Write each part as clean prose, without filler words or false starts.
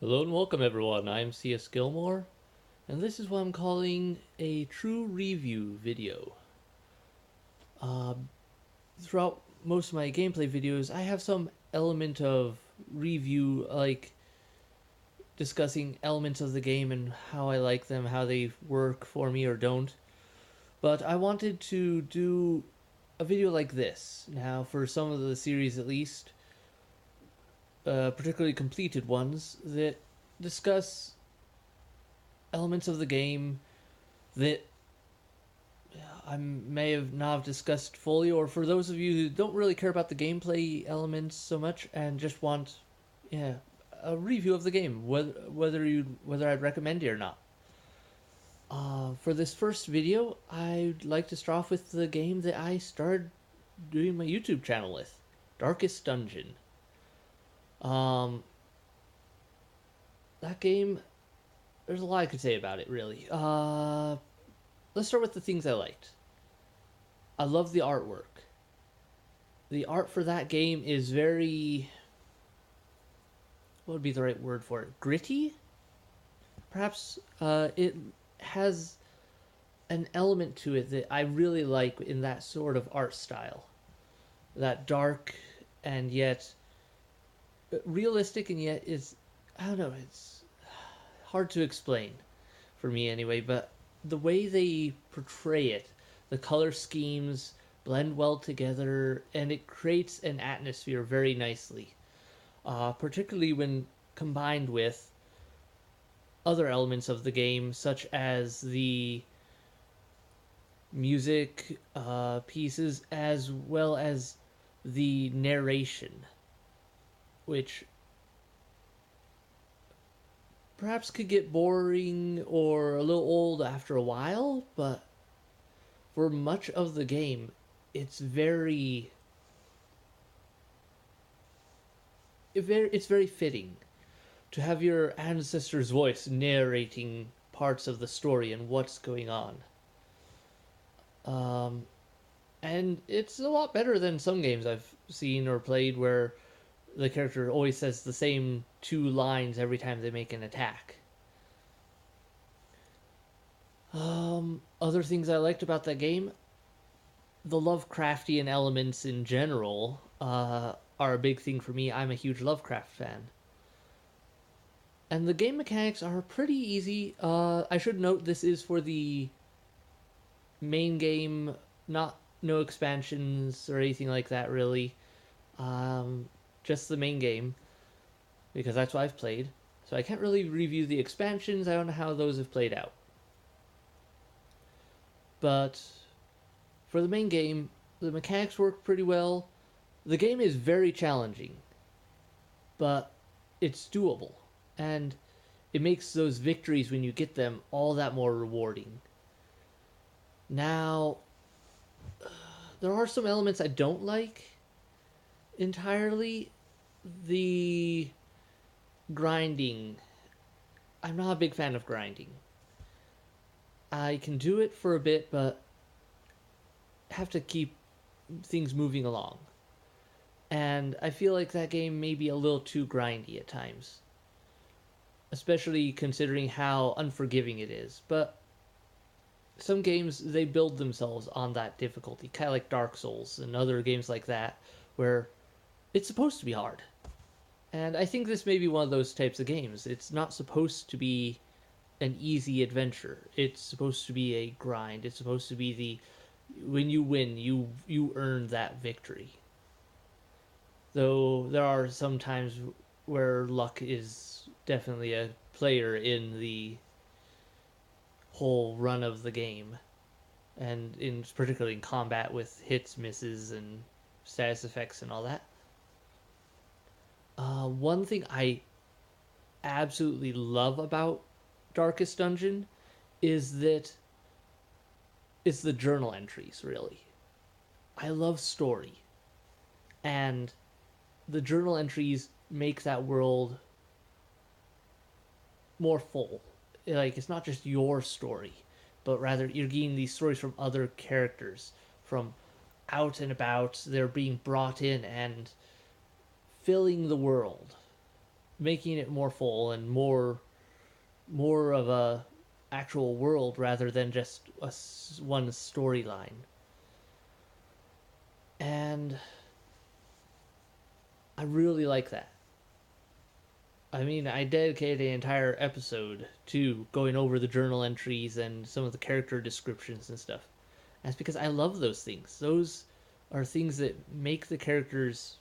Hello and welcome everyone, I'm C.S.Gilmore, and this is what I'm calling a true review video. Throughout most of my gameplay videos, I have some element of review, like discussing elements of the game and how I like them, how they work for me or don't. But I wanted to do a video like this, now for some of the series at least, particularly completed ones, that discuss elements of the game that I may have not discussed fully, or for those of you who don't really care about the gameplay elements so much and just want, yeah, a review of the game, whether I'd recommend it or not. For this first video, I'd like to start off with the game that I started doing my YouTube channel with, Darkest Dungeon. Um, that game, there's a lot I could say about it, really. Let's start with the things I liked. I love the artwork. The art for that game is very, what would be the right word for it? Gritty? Perhaps it has an element to it that I really like in that sort of art style. That dark and yet realistic and yet is, I don't know, it's hard to explain for me anyway, but the way they portray it, the color schemes blend well together, and it creates an atmosphere very nicely. Particularly when combined with other elements of the game, such as the music pieces as well as the narration, which perhaps could get boring or a little old after a while, but for much of the game, it's very fitting to have your ancestor's voice narrating parts of the story and what's going on. Um, and it's a lot better than some games I've seen or played where the character always says the same two lines every time they make an attack. Other things I liked about that game, the Lovecraftian elements in general are a big thing for me. I'm a huge Lovecraft fan. And the game mechanics are pretty easy. I should note this is for the main game, not no expansions or anything like that, really. Just the main game, because that's what I've played. So I can't really review the expansions. I don't know how those have played out. But for the main game, the mechanics work pretty well. The game is very challenging, but it's doable. And it makes those victories when you get them all that more rewarding. Now, there are some elements I don't like entirely. The grinding. I'm not a big fan of grinding. I can do it for a bit, but have to keep things moving along. And I feel like that game may be a little too grindy at times, especially considering how unforgiving it is. But some games, they build themselves on that difficulty, kind of like Dark Souls and other games like that, where it's supposed to be hard. And I think this may be one of those types of games. It's not supposed to be an easy adventure. It's supposed to be a grind. It's supposed to be the when you win, you earn that victory. Though there are some times where luck is definitely a player in the whole run of the game, and in particularly in combat with hits, misses, and status effects and all that. One thing I absolutely love about Darkest Dungeon is that it's the journal entries, really. I love story, and the journal entries make that world more full. Like, it's not just your story, but rather you're getting these stories from other characters, from out and about. They're being brought in and filling the world. making it more full and more of a actual world rather than just one storyline. And I really like that. I mean, I dedicated an entire episode to going over the journal entries and some of the character descriptions and stuff. And that's because I love those things. Those are things that make the characters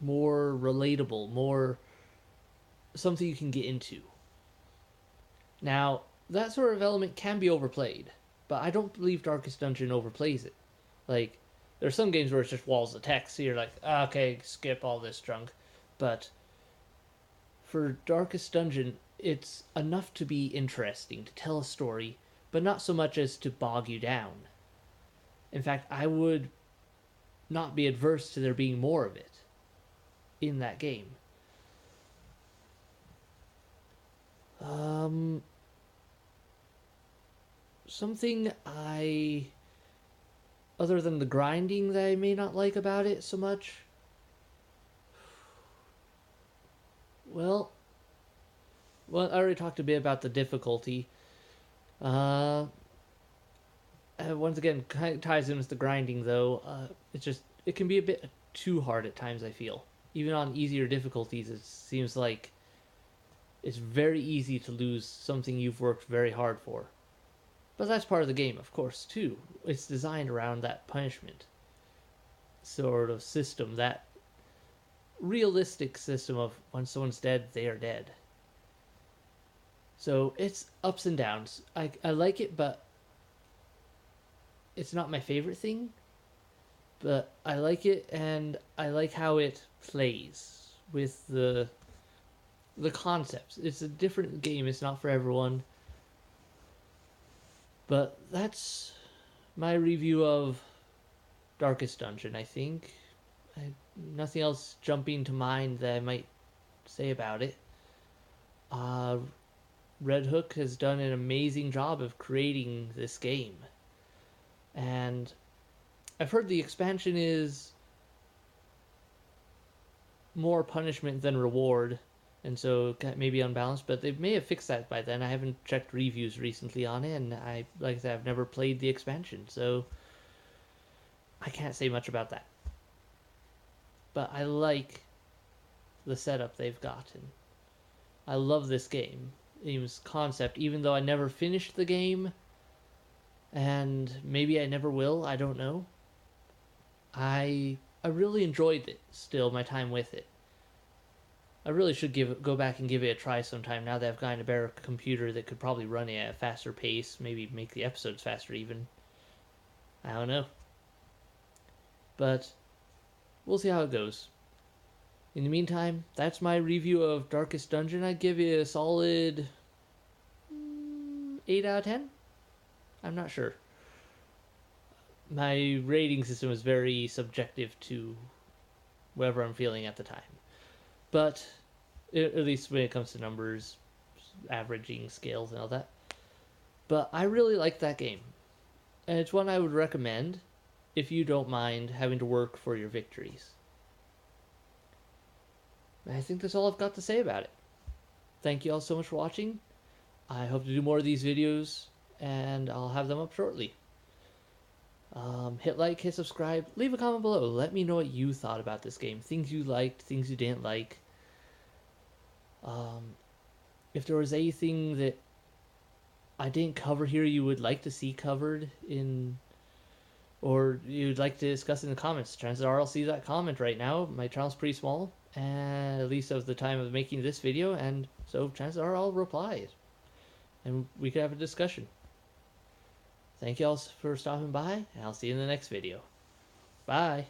more relatable, more something you can get into. Now, that sort of element can be overplayed, but I don't believe Darkest Dungeon overplays it. Like, there's some games where it's just walls of text, so you're like, okay, skip all this junk. But for Darkest Dungeon, it's enough to be interesting, to tell a story, but not so much as to bog you down. In fact, I would not be adverse to there being more of it in that game. Um, Something other than the grinding that I may not like about it so much. Well, I already talked a bit about the difficulty. Uh, Once again, kind of ties in with the grinding though. It can be a bit too hard at times. I feel even on easier difficulties, it seems like it's very easy to lose something you've worked very hard for. But that's part of the game, of course, too. It's designed around that punishment sort of system, that realistic system of when someone's dead, they are dead. So it's ups and downs. I like it, but it's not my favorite thing. But I like it, and I like how it plays with the concepts. It's a different game. It's not for everyone. But that's my review of Darkest Dungeon, I think. Nothing else jumping to mind that I might say about it. Uh, Red Hook has done an amazing job of creating this game. And I've heard the expansion is more punishment than reward, and so maybe unbalanced, but they may have fixed that by then. I haven't checked reviews recently on it, and like I said, I've never played the expansion, so I can't say much about that. But I like the setup they've gotten. I love this game's concept, even though I never finished the game, and maybe I never will. I don't know. I really enjoyed it. Still, my time with it. I really should go back and give it a try sometime. Now that I've gotten a better computer that could probably run it at a faster pace, maybe make the episodes faster even. I don't know. But we'll see how it goes. In the meantime, that's my review of Darkest Dungeon. I'd give it a solid 8 out of 10. I'm not sure. My rating system is very subjective to whatever I'm feeling at the time. But at least when it comes to numbers, averaging scales and all that. But I really like that game. And it's one I would recommend if you don't mind having to work for your victories. I think that's all I've got to say about it. Thank you all so much for watching. I hope to do more of these videos, and I'll have them up shortly. Hit like, hit subscribe, leave a comment below. Let me know what you thought about this game. Things you liked, things you didn't like. If there was anything that I didn't cover here you would like to see covered in, or you'd like to discuss in the comments, chances are I'll see that comment right now. My channel's pretty small, and at least of the time of making this video, and so chances are I'll reply, and we could have a discussion. Thank you all for stopping by, and I'll see you in the next video. Bye!